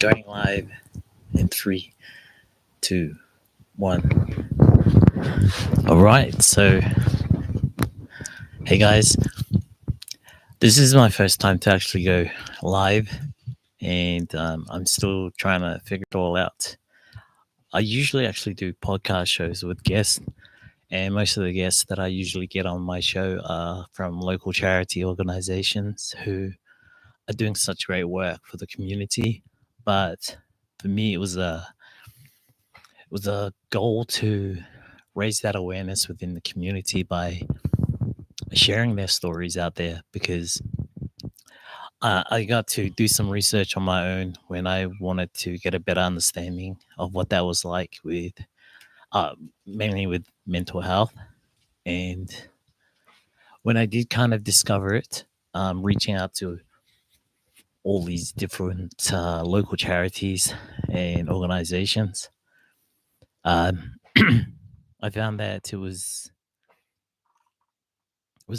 Going live in three, two, one. All right. So, hey guys, this is my first time to actually go live, and I'm still trying to figure it all out. I usually actually do podcast shows with guests, and most of the guests that I usually get on my show are from local charity organizations who are doing such great work for the community. But for me, it was a goal to raise that awareness within the community by sharing their stories out there because I got to do some research on my own when I wanted to get a better understanding of what that was like with uh, mainly with mental health. And when I did kind of discover it, reaching out to all these different local charities and organizations, um, I found that it was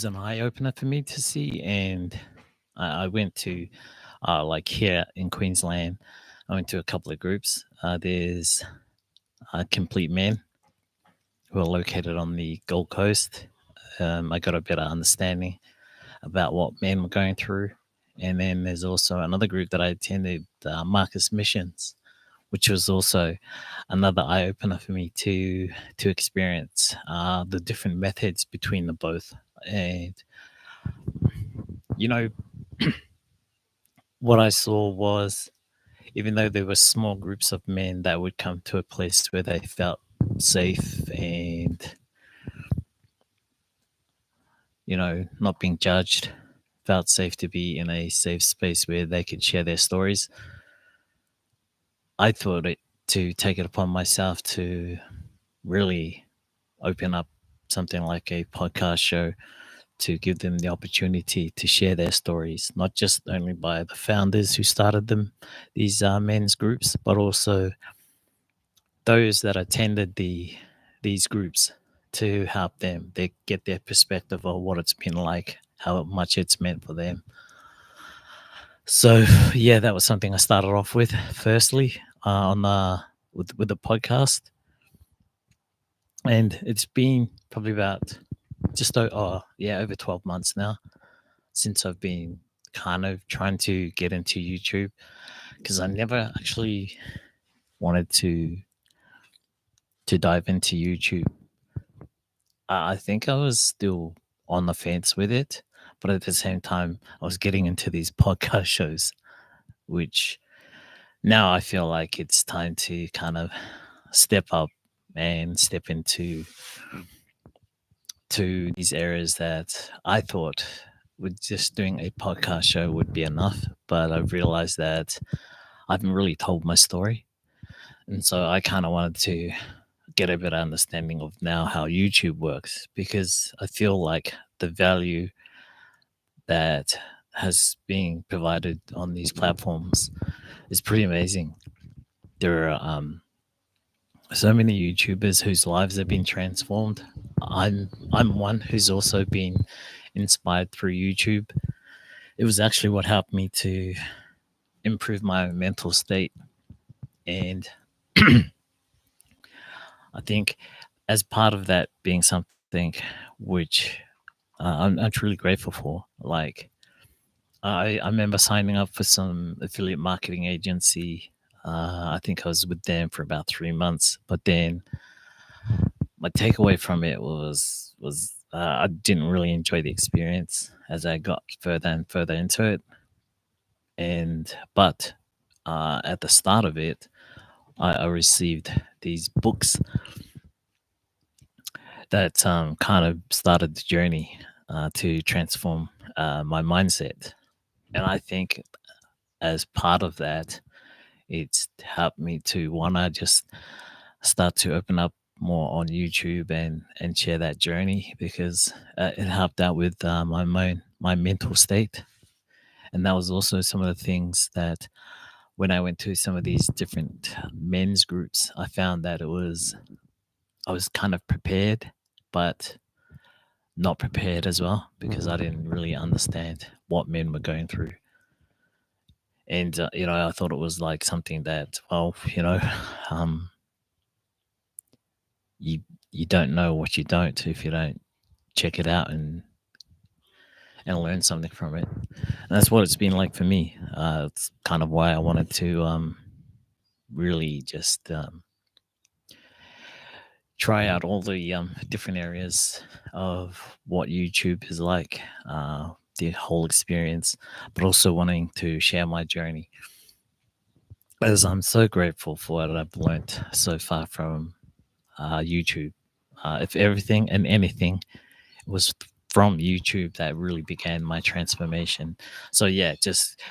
an eye opener for me to see. And I went to like here in Queensland, I went to a couple of groups. There's Complete Men who are located on the Gold Coast. I got a better understanding about what men were going through. And then there's also another group that I attended, Marcus Missions, which was also another eye opener for me to experience the different methods between the both. And you know, what I saw was, even though there were small groups of men that would come to a place where they felt safe and not being judged, felt safe to be in a safe space where they could share their stories, I thought it to take it upon myself to really open up something like a podcast show to give them the opportunity to share their stories, not just only by the founders who started them, these men's groups, but also those that attended these groups, to help them they get their perspective of what it's been like, how much it's meant for them. So yeah, that was something I started off with firstly on with the podcast, and it's been probably about over 12 months now since I've been kind of trying to get into YouTube, because I never actually wanted to dive into YouTube. I think I was still on the fence with it, but at the same time, I was getting into these podcast shows, which now I feel like it's time to kind of step up and step into these areas that I thought with just doing a podcast show would be enough. But I've realized that I haven't really told my story. And so I kind of wanted to get a better understanding of now how YouTube works, because I feel like the value that has been provided on these platforms is pretty amazing. There are so many YouTubers whose lives have been transformed. I'm one who's also been inspired through YouTube. It was actually what helped me to improve my mental state. And I think as part of that being something which I'm truly grateful for, like I remember signing up for some affiliate marketing agency. I think I was with them for about 3 months, but then my takeaway from it was I didn't really enjoy the experience as I got further and further into it. But at the start of it, I received these books that kind of started the journey to transform my mindset. And I think as part of that, it's helped me to wanna just start to open up more on YouTube and share that journey, because it helped out with my mental state. And that was also some of the things that when I went to some of these different men's groups, I found that I was kind of prepared, but not prepared as well, because I didn't really understand what men were going through. And I thought it was like something that, well, um, you you don't know what you don't if you don't check it out and learn something from it. And that's what it's been like for me. It's kind of why I wanted to really just try out all the different areas of what YouTube is like, the whole experience, but also wanting to share my journey. As I'm so grateful for what I've learned so far from YouTube. If everything and anything was from YouTube that really began my transformation. So yeah, just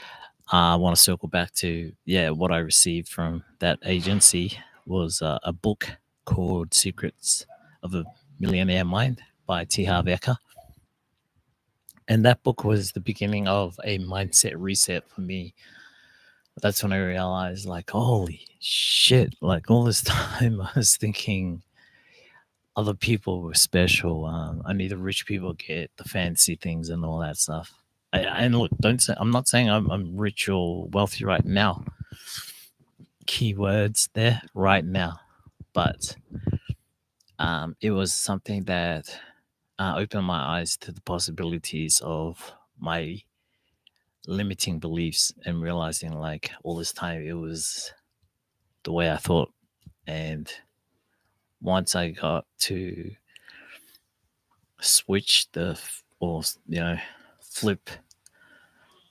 I want to circle back to what I received from that agency was a book called Secrets of a Millionaire Mind by T. Harv Eker. And that book was the beginning of a mindset reset for me. That's when I realized, like, holy shit, like all this time I was thinking other people were special. Only the rich people get the fancy things and all that stuff. And look, don't say I'm not saying I'm rich or wealthy right now. Keywords there, right now, but it was something that opened my eyes to the possibilities of my limiting beliefs and realizing, like, all this time it was the way I thought. And once I got to switch or flip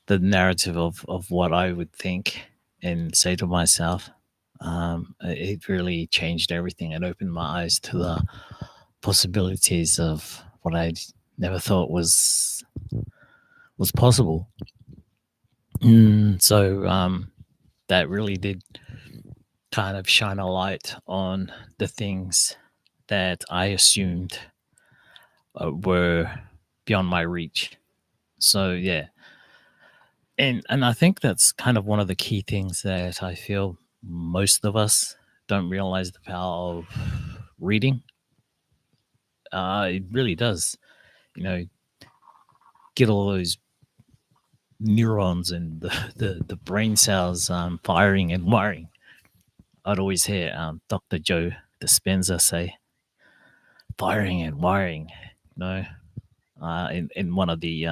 the narrative of what I would think and say to myself, it really changed everything and opened my eyes to the possibilities of what I never thought was possible. So that really did kind of shine a light on the things that I assumed were beyond my reach. So yeah, and I think that's kind of one of the key things that I feel most of us don't realize the power of reading. It really does, you know, get all those neurons and the brain cells firing and wiring. I'd always hear Dr. Joe Dispenza say, firing and wiring, in one of the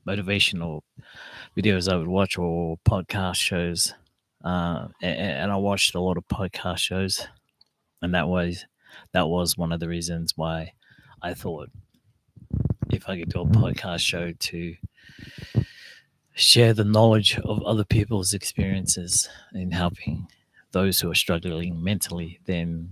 motivational videos I would watch or podcast shows. And I watched a lot of podcast shows, and that was one of the reasons why I thought if I could do a podcast show to share the knowledge of other people's experiences in helping those who are struggling mentally, then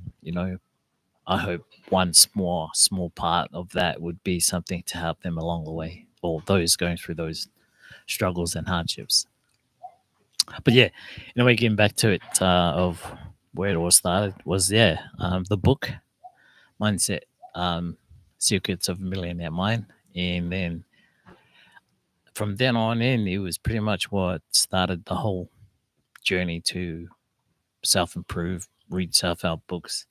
I hope one small part of that would be something to help them along the way, or those going through those struggles and hardships. But yeah, in a way, getting back to it, of where it all started was the book Mindset, Secrets of a Millionaire Mind, and then from then on in, it was pretty much what started the whole journey to self improve, read self help books,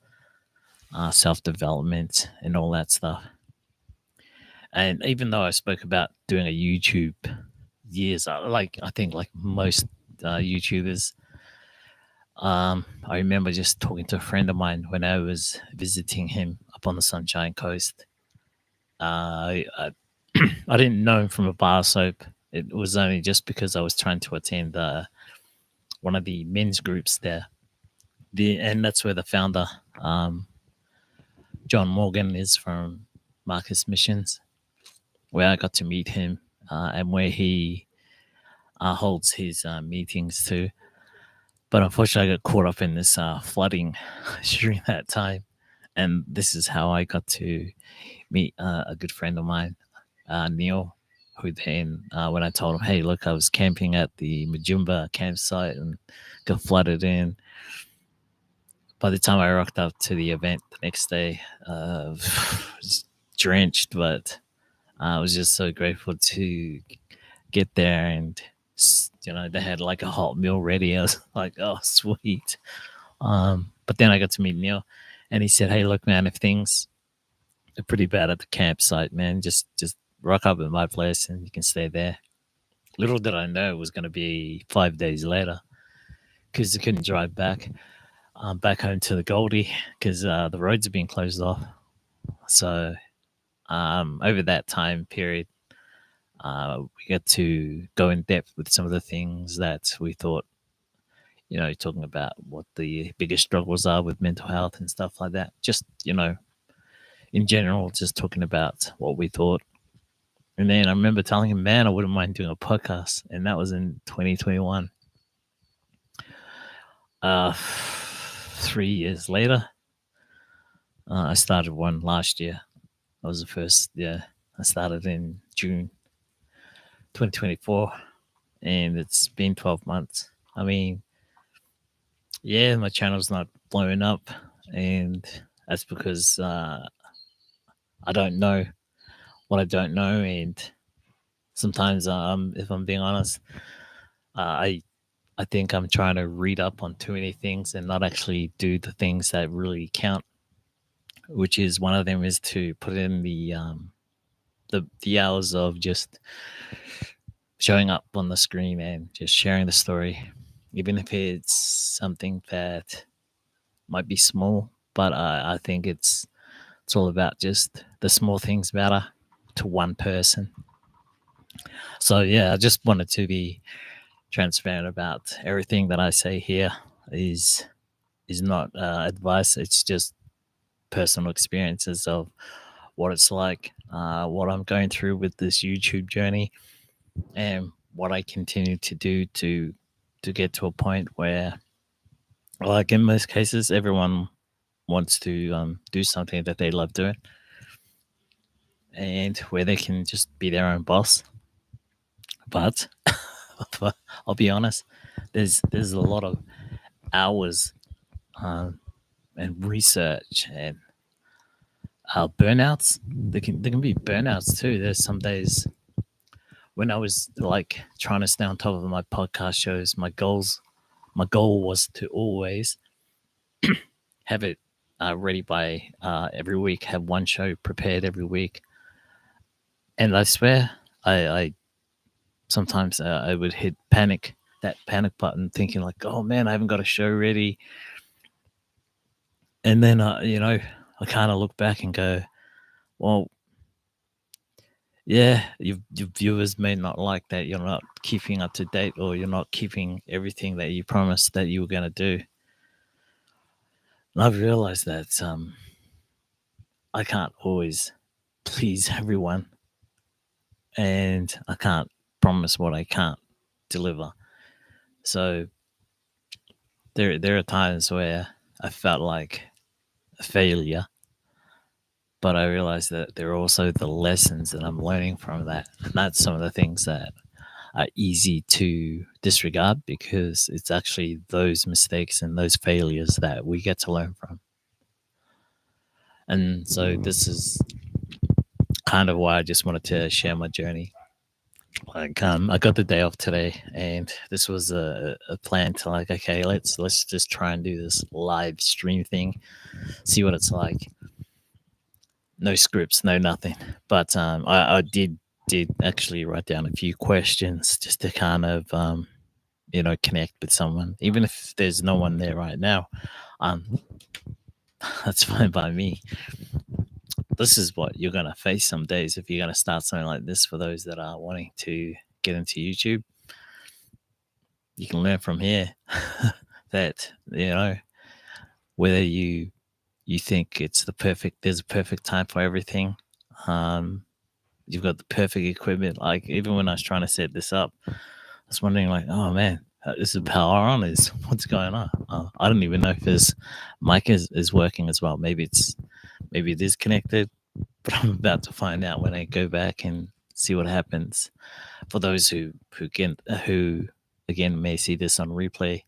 self development, and all that stuff. And even though I spoke about doing a YouTube years, I think like most YouTubers, I remember just talking to a friend of mine when I was visiting him up on the Sunshine Coast. I I didn't know him from a bar soap. It was only just because I was trying to attend one of the men's groups there. And that's where the founder, John Morgan, is from Marcus Missions, where I got to meet him, and where he holds his meetings too. But unfortunately, I got caught up in this flooding during that time. And this is how I got to meet a good friend of mine, Neil, who then, when I told him, hey, look, I was camping at the Majumba campsite and got flooded in. By the time I rocked up to the event the next day, was drenched, but I was just so grateful to get there. And, they had like a hot meal ready. I was like, oh, sweet. But then I got to meet Neil, and he said, hey, look, man, if things are pretty bad at the campsite, man, just rock up at my place and you can stay there. Little did I know it was going to be 5 days later because I couldn't drive back home to the Goldie because the roads have been closed off. So over that time period, we get to go in depth with some of the things that we thought, talking about what the biggest struggles are with mental health and stuff like that. Just, in general, just talking about what we thought. And then I remember telling him, man, I wouldn't mind doing a podcast. And that was in 2021. 3 years later, I started one last year. That was the first, I started in June 2024. And it's been 12 months. I mean, yeah, my channel's not blowing up. And that's because I don't know what I don't know. And sometimes, if I'm being honest, I think I'm trying to read up on too many things and not actually do the things that really count, which is one of them is to put in the hours of just showing up on the screen and just sharing the story, even if it's something that might be small. But I think it's all about just the small things matter to one person. So yeah, I just wanted to be transparent about everything that I say here is not advice. It's just personal experiences of what it's like, what I'm going through with this YouTube journey, and what I continue to do to get to a point where, like in most cases, everyone wants to do something that they love doing, and where they can just be their own boss. But I'll be honest, there's a lot of hours and research and burnouts. There can be burnouts too. There's some days when I was like trying to stay on top of my podcast shows. My goal was to always have it ready by every week. Have one show prepared every week, and I swear, I sometimes I would hit that panic button, thinking like, "Oh man, I haven't got a show ready." And then I kind of look back and go, "Well, yeah, your viewers may not like that you're not keeping up to date or you're not keeping everything that you promised that you were going to do." And I've realized that I can't always please everyone, and I can't promise what I can't deliver. So there are times where I felt like a failure, but I realized that there are also the lessons that I'm learning from that. And that's some of the things that are easy to disregard, because it's actually those mistakes and those failures that we get to learn from. And so this is kind of why I just wanted to share my journey. Like I got the day off today, and this was a plan to, like, okay, let's just try and do this live stream thing, see what it's like. No scripts, no nothing. But I did actually write down a few questions just to kind of connect with someone, even if there's no one there right now. That's fine by me. This is what you're gonna face some days if you're gonna start something like this. For those that are wanting to get into YouTube, you can learn from here that whether you think it's there's a perfect time for everything. You've got the perfect equipment. Like, even when I was trying to set this up, I was wondering, like, oh man, this is power on. Is what's going on? I don't even know if this mic is working as well. Maybe it is connected, but I'm about to find out when I go back and see what happens. For those who again may see this on replay,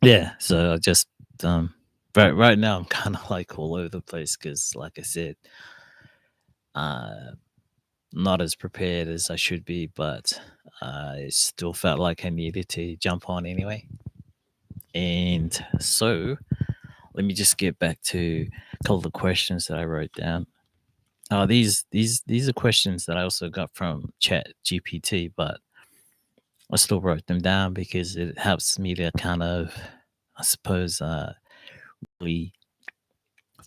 yeah. So I just right now I'm kind of like all over the place because, like I said, not as prepared as I should be, but I still felt like I needed to jump on anyway. And so let me just get back to a couple of the questions that I wrote down. These are questions that I also got from Chat GPT, but I still wrote them down because it helps me to kind of, I suppose, really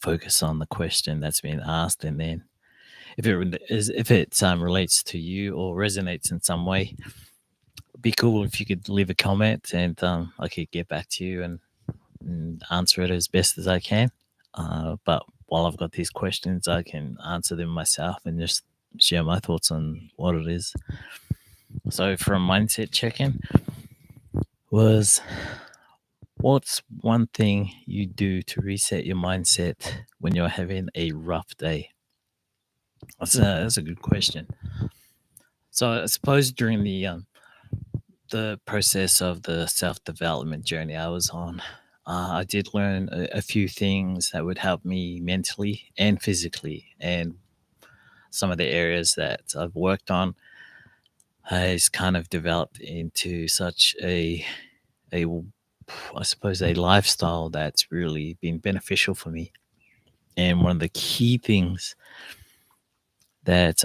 focus on the question that's being asked, and then if it relates to you or resonates in some way, it'd be cool if you could leave a comment, and I could get back to you and answer it as best as I can. But while I've got these questions, I can answer them myself and just share my thoughts on what it is. So, for a mindset check in, was what's one thing you do to reset your mindset when you're having a rough day? That's a good question. So, I suppose during the process of the self development journey I was on, I did learn a few things that would help me mentally and physically. And some of the areas that I've worked on has kind of developed into such a I suppose a lifestyle that's really been beneficial for me. And one of the key things that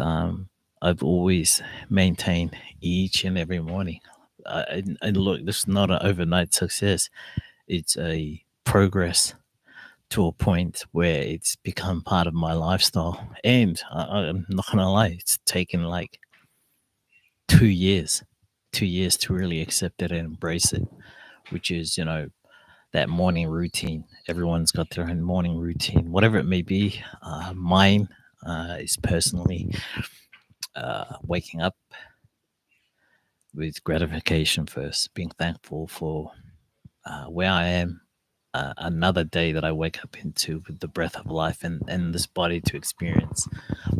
I've always maintained each and every morning. And look, this is not an overnight success. It's a progress to a point where it's become part of my lifestyle. And I'm not gonna lie, it's taken like 2 years, 2 years to really accept it and embrace it, which is, that morning routine. Everyone's got their own morning routine, whatever it may be. Mine is personally waking up with gratification first, being thankful for where I am, another day that I wake up into with the breath of life and this body to experience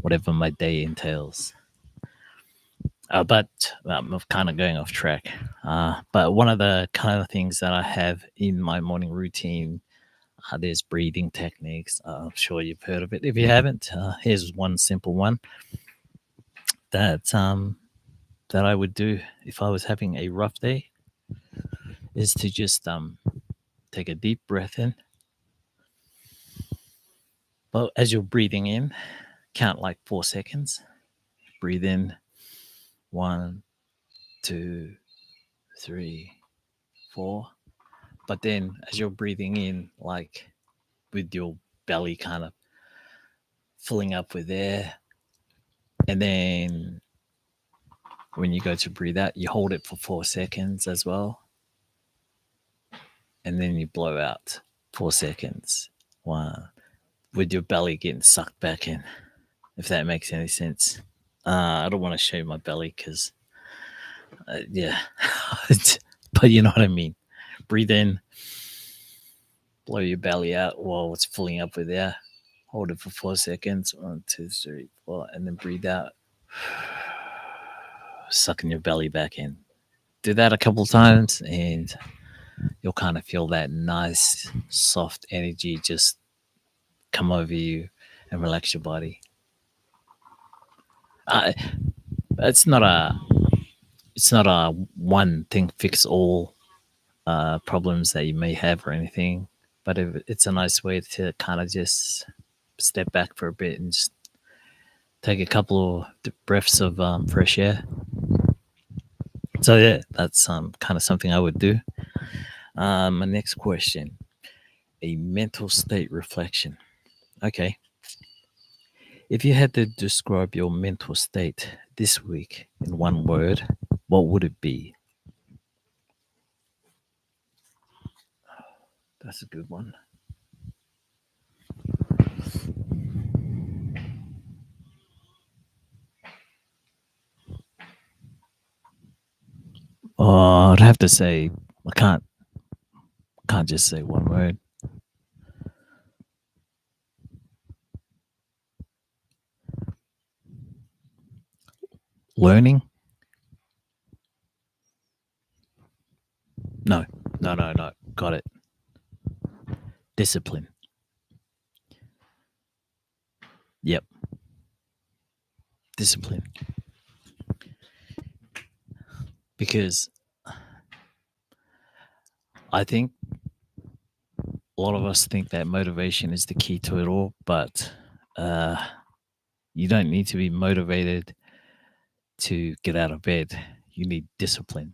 whatever my day entails. But I'm kind of going off track. But one of the kind of things that I have in my morning routine, there's breathing techniques. I'm sure you've heard of it. If you haven't, here's one simple one that that I would do if I was having a rough day, is to just take a deep breath in. Well, as you're breathing in, count like 4 seconds. Breathe in, 1, 2, 3, 4. But then as you're breathing in, like with your belly kind of filling up with air, and then when you go to breathe out, you hold it for 4 seconds as well, and then you blow out 4 seconds. One, with your belly getting sucked back in, if that makes any sense. I don't want to show my belly because, yeah, but you know what I mean. Breathe in, blow your belly out while it's filling up with air. Hold it for 4 seconds. 1, 2, 3, 4, and then breathe out, sucking your belly back in. Do that a couple times, and you'll kind of feel that nice, soft energy just come over you and relax your body. Uh, it's not a one thing fix all problems that you may have or anything, but it's a nice way to kind of just step back for a bit and just take a couple of breaths of fresh air. So yeah, that's kind of something I would do. My next question: a mental state reflection. Okay, if you had to describe your mental state this week in one word, what would it be? That's a good one. Oh, I'd have to say I can't just say one word. Learning? No, no. Got it. Discipline. Yep, discipline. Because I think a lot of us think that motivation is the key to it all, but uh, you don't need to be motivated to get out of bed. You need discipline.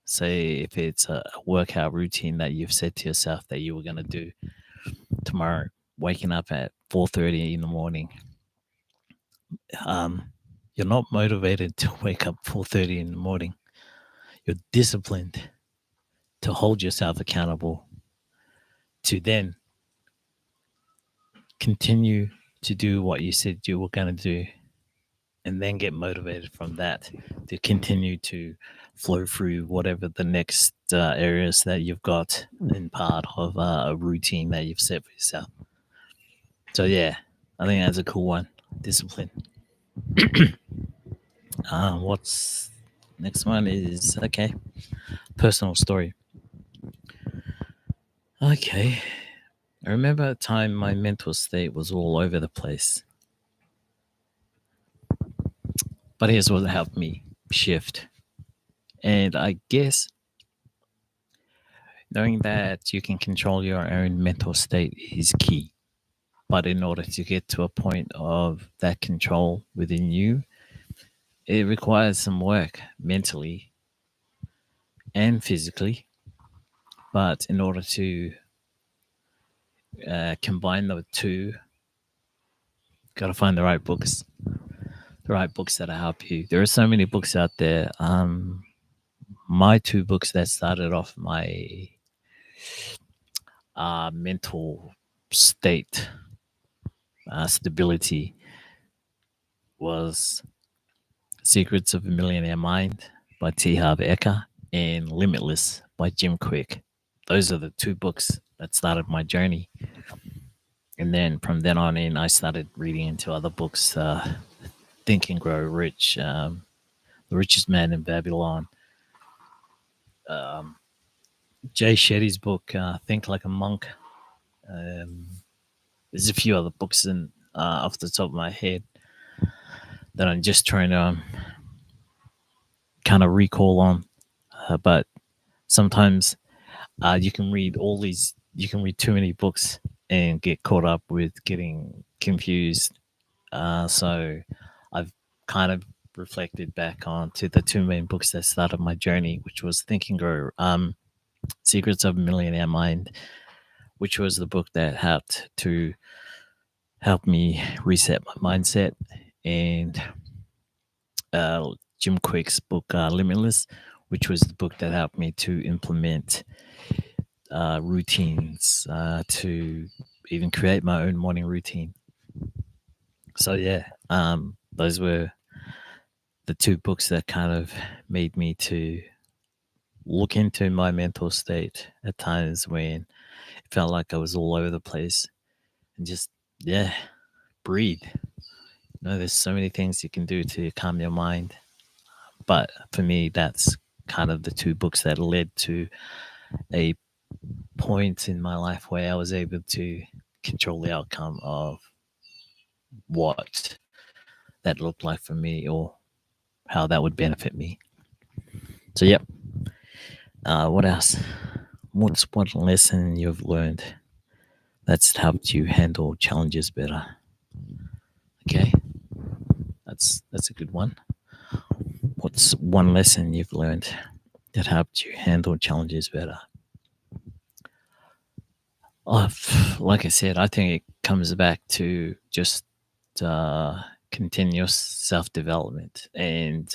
Say if it's a workout routine that you've said to yourself that you were going to do tomorrow, waking up at 4:30 in the morning, um, you're not motivated to wake up 4:30 in the morning. You're disciplined to hold yourself accountable to then continue to do what you said you were going to do, and then get motivated from that to continue to flow through whatever the next areas that you've got in part of a routine that you've set for yourself. So yeah, I think that's a cool one. Discipline. What's next one is okay. Personal story. Okay. I remember a time my mental state was all over the place. But here's what helped me shift. And I guess knowing that you can control your own mental state is key. But in order to get to a point of that control within you, it requires some work mentally and physically. But in order to combine the two, got to find the right books that help you. There are so many books out there. My two books that started off my mental state stability was Secrets of a Millionaire Mind by T. Harv Eker and Limitless by Jim Quick. Those are the two books that started my journey. And then from then on in, I started reading into other books, Think and Grow Rich, The Richest Man in Babylon, Jay Shetty's book, Think Like a Monk. There's a few other books off the top of my head that I'm just trying to kind of recall on. But sometimes you can read too many books and get caught up with getting confused. So I've kind of reflected back on to the two main books that started my journey, which was Think and Grow, Secrets of a Millionaire Mind, which was the book that helped me reset my mindset, and Jim Quick's book, Limitless, which was the book that helped me to implement routines, to even create my own morning routine. So yeah, those were the two books that kind of made me to look into my mental state at times when it felt like I was all over the place, and just, yeah, breathe. There's so many things you can do to calm your mind. But for me, that's kind of the two books that led to a point in my life where I was able to control the outcome of what that looked like for me or how that would benefit me. So, yep. What else? What's one lesson you've learned that's helped you handle challenges better? Okay, that's a good one. What's one lesson you've learned that helped you handle challenges better? Like I said, I think it comes back to just continuous self-development, and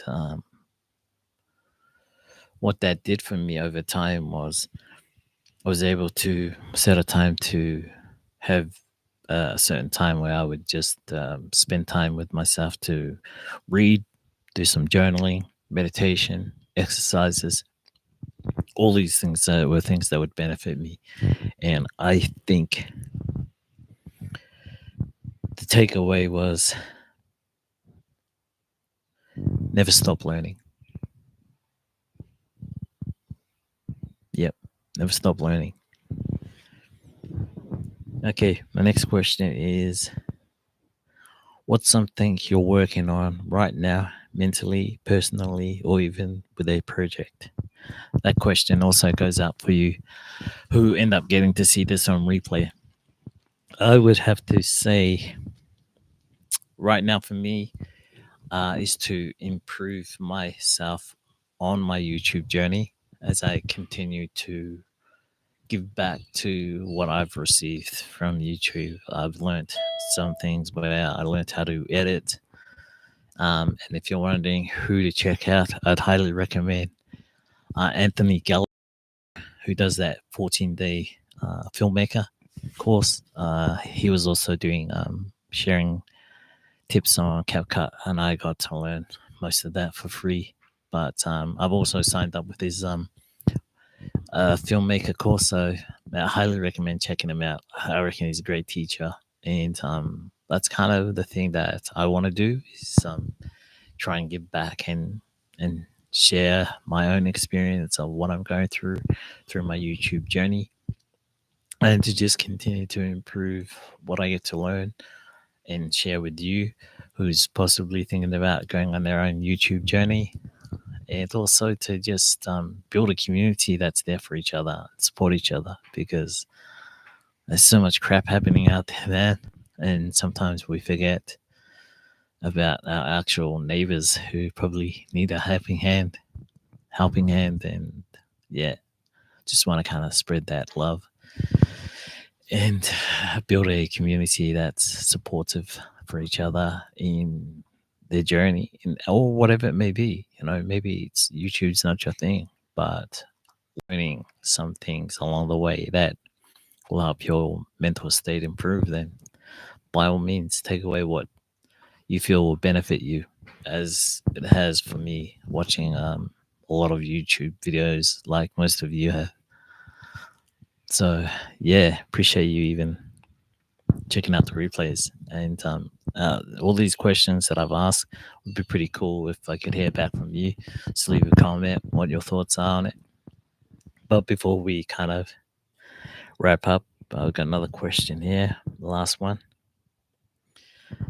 what that did for me over time was I was able to set a time to have a certain time where I would just spend time with myself to read, do some journaling, meditation, exercises. All these things were things that would benefit me. And I think the takeaway was never stop learning. Yep, never stop learning. Okay, my next question is, what's something you're working on right now, mentally, personally, or even with a project? That question also goes out for you who end up getting to see this on replay. I would have to say, right now for me, is to improve myself on my YouTube journey. as I continue to give back to what I've received from YouTube. I've learned some things where I learned how to edit. And if you're wondering who to check out, I'd highly recommend Anthony Geller, who does that 14-day filmmaker course. He was also doing sharing tips on CapCut, and I got to learn most of that for free. But I've also signed up with his filmmaker course, so I highly recommend checking him out. I reckon he's a great teacher, and that's kind of the thing that I want to do is try and give back and share my own experience of what I'm going through my YouTube journey, and to just continue to improve what I get to learn and share with you who's possibly thinking about going on their own YouTube journey, and also to just build a community that's there for each other, support each other, because there's so much crap happening out there, man. And sometimes we forget about our actual neighbors who probably need a helping hand, and yeah, just want to kind of spread that love and build a community that's supportive for each other in their journey, or whatever it may be. Maybe it's YouTube's not your thing, but learning some things along the way that will help your mental state improve, then by all means take away what you feel will benefit you, as it has for me watching a lot of YouTube videos like most of you have. So yeah, appreciate you even checking out the replays. And all these questions that I've asked would be pretty cool if I could hear back from you. Just leave a comment what your thoughts are on it. But before we kind of wrap up, I've got another question here, the last one.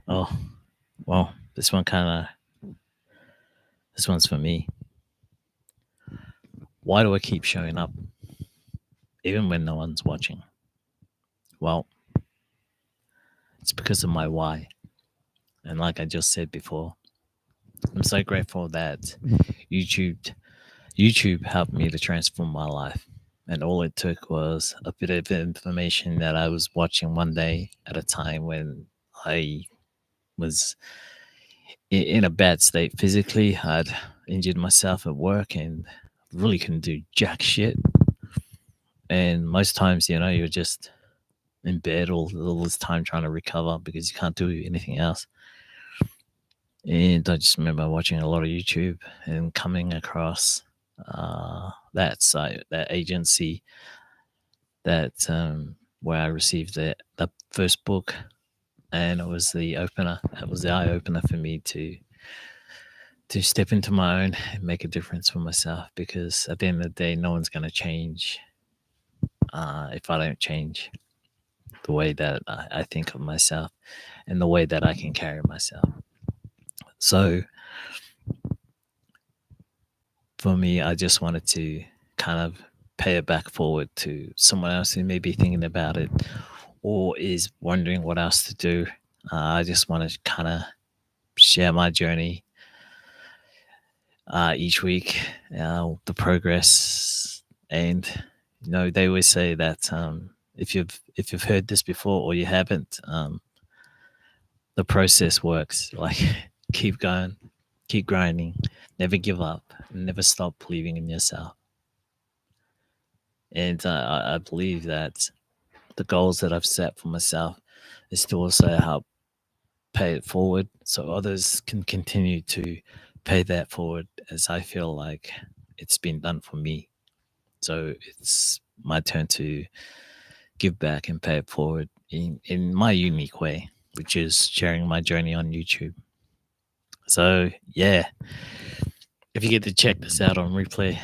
Oh, well, this one's for me. Why do I keep showing up even when no one's watching? Well, it's because of my why. And like I just said before, I'm so grateful that YouTube helped me to transform my life. And all it took was a bit of information that I was watching one day at a time when I was in a bad state physically. I'd injured myself at work and really couldn't do jack shit. And most times, you're just in bed all this time trying to recover because you can't do anything else. And I just remember watching a lot of YouTube and coming across that site, that agency, that where I received the first book, and it was the opener. It was the eye opener for me to step into my own and make a difference for myself. Because at the end of the day, no one's going to change if I don't change the way that I think of myself and the way that I can carry myself. So for me, I just wanted to kind of pay it back forward to someone else who may be thinking about it or is wondering what else to do. I just want to kind of share my journey each week, the progress. And they always say that if you've heard this before or you haven't, the process works. Like, keep going, keep grinding, never give up, never stop believing in yourself. And I believe that the goals that I've set for myself is to also help pay it forward so others can continue to pay that forward, as I feel like it's been done for me. So it's my turn to give back and pay it forward in my unique way, which is sharing my journey on YouTube. So yeah, if you get to check this out on replay,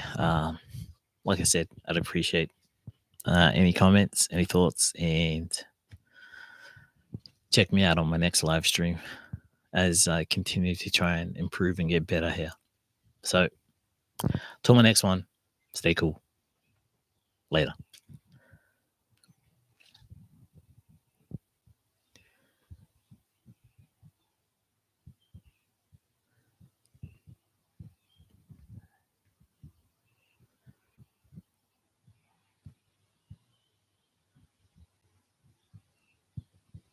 like I said, I'd appreciate any comments, any thoughts, and check me out on my next live stream as I continue to try and improve and get better here. So till my next one, stay cool. Later.